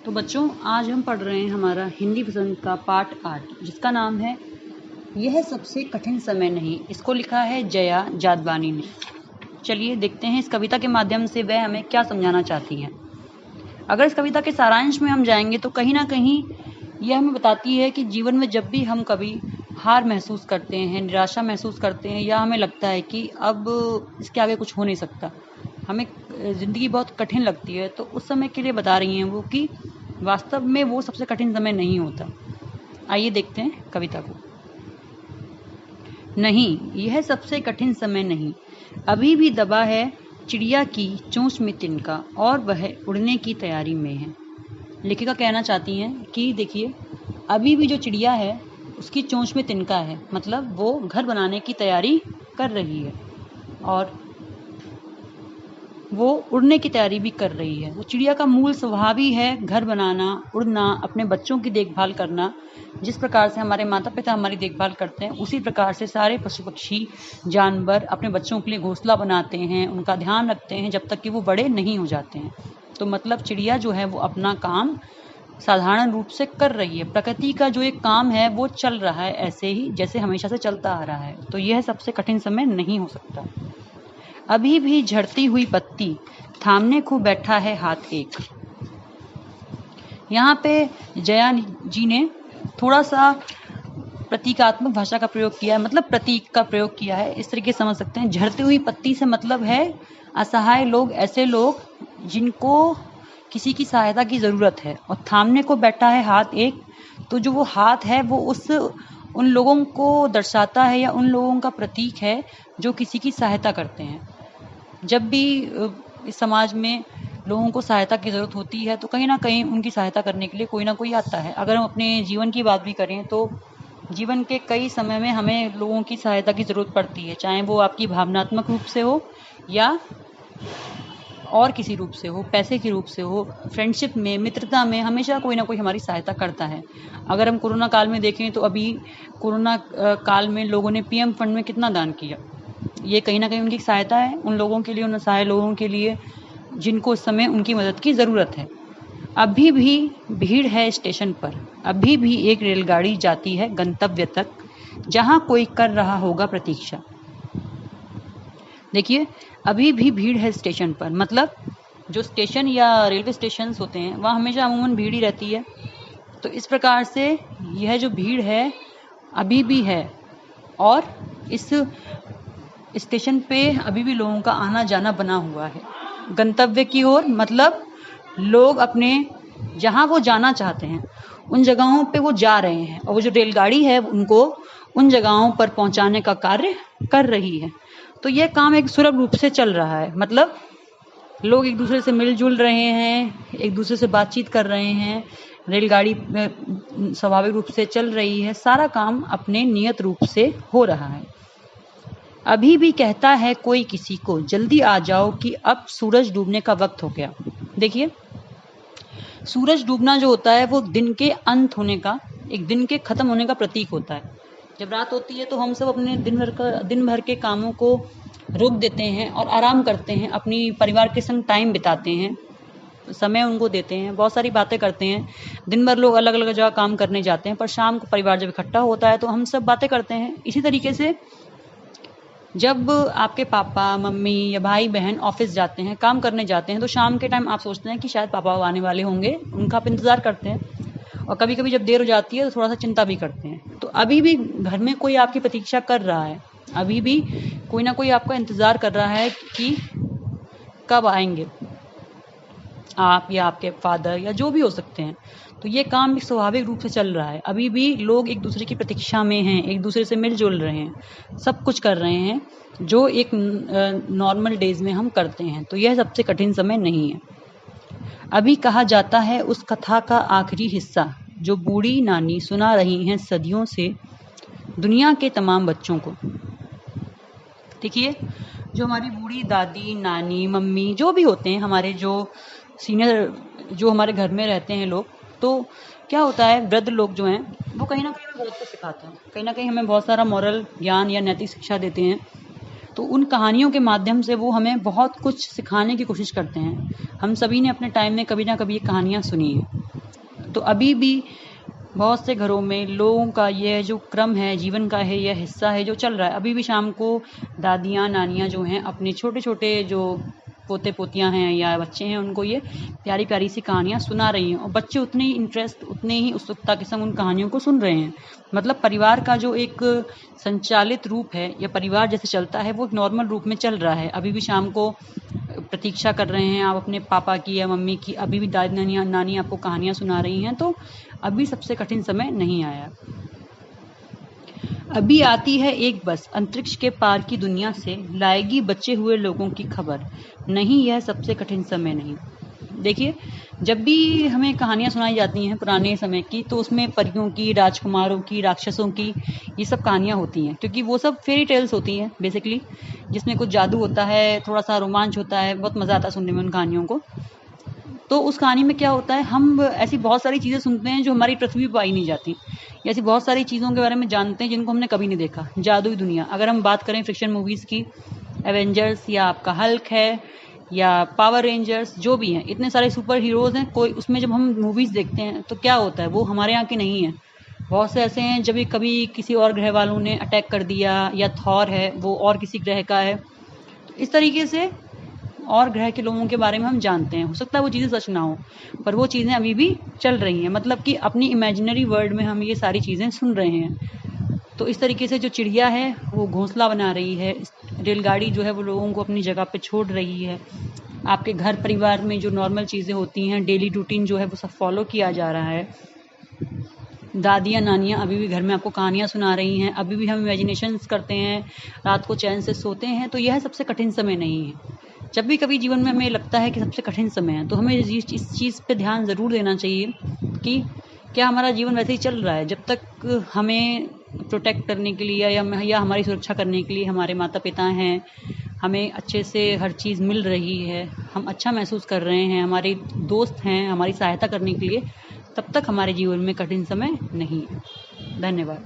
तो बच्चों, आज हम पढ़ रहे हैं हमारा हिंदी पसंद का पाठ 8, जिसका नाम है यह सबसे कठिन समय नहीं। इसको लिखा है जया जादवानी ने। चलिए देखते हैं इस कविता के माध्यम से वह हमें क्या समझाना चाहती हैं। अगर इस कविता के सारांश में हम जाएंगे तो कहीं ना कहीं यह हमें बताती है कि जीवन में जब भी हम कभी हार महसूस करते हैं, निराशा महसूस करते हैं, या हमें लगता है कि अब इसके आगे कुछ हो नहीं सकता, हमें ज़िंदगी बहुत कठिन लगती है, तो उस समय के लिए बता रही हैं वो कि वास्तव में वो सबसे कठिन समय नहीं होता। आइए देखते हैं कविता को। नहीं, यह सबसे कठिन समय नहीं। अभी भी दबा है चिड़िया की चोंच में तिनका और वह उड़ने की तैयारी में है। लेखिका कहना चाहती हैं कि देखिए, अभी भी जो चिड़िया है उसकी चोंच में तिनका है, मतलब वो घर बनाने की तैयारी कर रही है और वो उड़ने की तैयारी भी कर रही है। वो चिड़िया का मूल स्वभाव ही है घर बनाना, उड़ना, अपने बच्चों की देखभाल करना। जिस प्रकार से हमारे माता पिता हमारी देखभाल करते हैं, उसी प्रकार से सारे पशु पक्षी जानवर अपने बच्चों के लिए घोंसला बनाते हैं, उनका ध्यान रखते हैं जब तक कि वो बड़े नहीं हो जाते हैं। तो मतलब चिड़िया जो है वो अपना काम साधारण रूप से कर रही है। प्रकृति का जो एक काम है वो चल रहा है ऐसे ही जैसे हमेशा से चलता आ रहा है। तो यह सबसे कठिन समय नहीं हो सकता। अभी भी झड़ती हुई पत्ती थामने को बैठा है हाथ एक। यहाँ पे जया जी ने थोड़ा सा प्रतीकात्मक भाषा का प्रयोग किया है, मतलब प्रतीक का प्रयोग किया है। इस तरीके समझ सकते हैं, झड़ती हुई पत्ती से मतलब है असहाय लोग, ऐसे लोग जिनको किसी की सहायता की जरूरत है। और थामने को बैठा है हाथ एक, तो जो वो हाथ है वो उन लोगों को दर्शाता है या उन लोगों का प्रतीक है जो किसी की सहायता करते हैं। जब भी इस समाज में लोगों को सहायता की ज़रूरत होती है तो कहीं ना कहीं उनकी सहायता करने के लिए कोई ना कोई आता है। अगर हम अपने जीवन की बात भी करें तो जीवन के कई समय में हमें लोगों की सहायता की ज़रूरत पड़ती है, चाहे वो आपकी भावनात्मक रूप से हो या और किसी रूप से हो, पैसे के रूप से हो, फ्रेंडशिप में, मित्रता में, हमेशा कोई ना कोई हमारी सहायता करता है। अगर हम कोरोना काल में देखें तो अभी कोरोना काल में लोगों ने पीएम फंड में कितना दान किया। ये कहीं ना कहीं उनकी सहायता है उन लोगों के लिए, उन असहाय लोगों के लिए जिनको उस समय उनकी मदद की ज़रूरत है। अभी भी भीड़ है स्टेशन पर, अभी भी एक रेलगाड़ी जाती है गंतव्य तक, जहाँ कोई कर रहा होगा प्रतीक्षा। देखिए, अभी भी भीड़ है स्टेशन पर, मतलब जो स्टेशन या रेलवे स्टेशन होते हैं वहाँ हमेशा अमूमन भीड़ ही रहती है। तो इस प्रकार से यह जो भीड़ है अभी भी है और इस स्टेशन पे अभी भी लोगों का आना जाना बना हुआ है गंतव्य की ओर, मतलब लोग अपने जहाँ वो जाना चाहते हैं उन जगहों पे वो जा रहे हैं और वो जो रेलगाड़ी है उनको उन जगहों पर पहुंचाने का कार्य कर रही है। तो यह काम एक सुलभ रूप से चल रहा है, मतलब लोग एक दूसरे से मिलजुल रहे हैं, एक दूसरे से बातचीत कर रहे हैं, रेलगाड़ी स्वाभाविक रूप से चल रही है, सारा काम अपने नियत रूप से हो रहा है। अभी भी कहता है कोई किसी को, जल्दी आ जाओ कि अब सूरज डूबने का वक्त हो गया। देखिए, सूरज डूबना जो होता है वो दिन के अंत होने का, एक दिन के खत्म होने का प्रतीक होता है। जब रात होती है तो हम सब अपने दिन भर के कामों को रोक देते हैं और आराम करते हैं, अपनी परिवार के संग टाइम बिताते हैं, समय उनको देते हैं, बहुत सारी बातें करते हैं। दिन भर लोग अलग अलग जगह काम करने जाते हैं, पर शाम को परिवार जब इकट्ठा होता है तो हम सब बातें करते हैं। इसी तरीके से जब आपके पापा मम्मी या भाई बहन ऑफिस जाते हैं, काम करने जाते हैं, तो शाम के टाइम आप सोचते हैं कि शायद पापा आने वाले होंगे, उनका आप इंतज़ार करते हैं। और कभी कभी जब देर हो जाती है तो थोड़ा सा चिंता भी करते हैं। तो अभी भी घर में कोई आपकी प्रतीक्षा कर रहा है, अभी भी कोई ना कोई आपका इंतज़ार कर रहा है कि कब आएंगे आप या आपके फादर या जो भी हो सकते हैं। तो ये काम भी स्वाभाविक रूप से चल रहा है। अभी भी लोग एक दूसरे की प्रतीक्षा में हैं, एक दूसरे से मिलजुल रहे हैं, सब कुछ कर रहे हैं जो एक नॉर्मल डेज में हम करते हैं। तो यह सबसे कठिन समय नहीं है। अभी कहा जाता है उस कथा का आखिरी हिस्सा जो बूढ़ी नानी सुना रही हैं सदियों से दुनिया के तमाम बच्चों को। देखिए, जो हमारी बूढ़ी दादी, नानी, मम्मी जो भी होते हैं, हमारे जो सीनियर जो हमारे घर में रहते हैं लोग, तो क्या होता है, वृद्ध लोग जो हैं वो कहीं ना कहीं हमें बहुत कुछ सिखाते हैं, कहीं ना कहीं हमें बहुत सारा मॉरल ज्ञान या नैतिक शिक्षा देते हैं। तो उन कहानियों के माध्यम से वो हमें बहुत कुछ सिखाने की कोशिश करते हैं। हम सभी ने अपने टाइम में कभी ना कभी ये कहानियाँ सुनी हैं। तो अभी भी बहुत से घरों में लोगों का यह जो क्रम है, जीवन का है, यह हिस्सा है जो चल रहा है। अभी भी शाम को दादियाँ नानियाँ जो हैं अपने छोटे छोटे जो पोते पोतियाँ हैं या बच्चे हैं उनको ये प्यारी प्यारी सी कहानियाँ सुना रही हैं, और बच्चे उतने ही इंटरेस्ट, उतने ही उत्सुकता के संग उन कहानियों को सुन रहे हैं। मतलब परिवार का जो एक संचालित रूप है या परिवार जैसे चलता है वो एक नॉर्मल रूप में चल रहा है। अभी भी शाम को प्रतीक्षा कर रहे हैं आप अपने पापा की या मम्मी की, अभी भी दादी नानी आपको कहानियाँ सुना रही हैं। तो अभी सबसे कठिन समय नहीं आया। अभी आती है एक बस अंतरिक्ष के पार की दुनिया से, लाएगी बचे हुए लोगों की खबर, नहीं यह सबसे कठिन समय नहीं। देखिए, जब भी हमें कहानियाँ सुनाई जाती हैं पुराने समय की, तो उसमें परियों की, राजकुमारों की, राक्षसों की, ये सब कहानियाँ होती हैं, क्योंकि वो सब फेरी टेल्स होती हैं बेसिकली, जिसमें कुछ जादू होता है, थोड़ा सा रोमांच होता है, बहुत मज़ा आता है सुनने में उन कहानियों को। तो उस कहानी में क्या होता है, हम ऐसी बहुत सारी चीज़ें सुनते हैं जो हमारी पृथ्वी पर पाई नहीं जाती, ऐसी बहुत सारी चीज़ों के बारे में जानते हैं जिनको हमने कभी नहीं देखा। जादुई दुनिया, अगर हम बात करें फिक्शन मूवीज़ की, एवेंजर्स या आपका हल्क है या पावर रेंजर्स, जो भी हैं, इतने सारे सुपर हीरोज़ हैं, कोई उसमें जब हम मूवीज़ देखते हैं तो क्या होता है, वो हमारे यहाँ के नहीं है। बहुत से ऐसे हैं जब कभी किसी और ग्रह वालों ने अटैक कर दिया, या थॉर है वो और किसी ग्रह का है। इस तरीके से और ग्रह के लोगों के बारे में हम जानते हैं। हो सकता है वो चीज़ें सच ना हो, पर वो चीज़ें अभी भी चल रही हैं। मतलब कि अपनी इमेजिनरी वर्ल्ड में हम ये सारी चीज़ें सुन रहे हैं। तो इस तरीके से जो चिड़िया है वो घोंसला बना रही है, रेलगाड़ी जो है वो लोगों को अपनी जगह पे छोड़ रही है, आपके घर परिवार में जो नॉर्मल चीज़ें होती हैं, डेली रूटीन जो है वो सब फॉलो किया जा रहा है। दादियाँ नानियाँ अभी भी घर में आपको कहानियाँ सुना रही हैं, अभी भी हम इमेजिनेशंस करते हैं, रात को चैन से सोते हैं। तो यह सबसे कठिन समय नहीं है। जब भी कभी जीवन में हमें लगता है कि सबसे कठिन समय है, तो हमें इस चीज़ पे ध्यान ज़रूर देना चाहिए कि क्या हमारा जीवन वैसे ही चल रहा है। जब तक हमें प्रोटेक्ट करने के लिए या हमारी सुरक्षा करने के लिए हमारे माता पिता हैं, हमें अच्छे से हर चीज़ मिल रही है, हम अच्छा महसूस कर रहे हैं, हमारे दोस्त हैं हमारी सहायता करने के लिए, तब तक हमारे जीवन में कठिन समय नहीं है। धन्यवाद।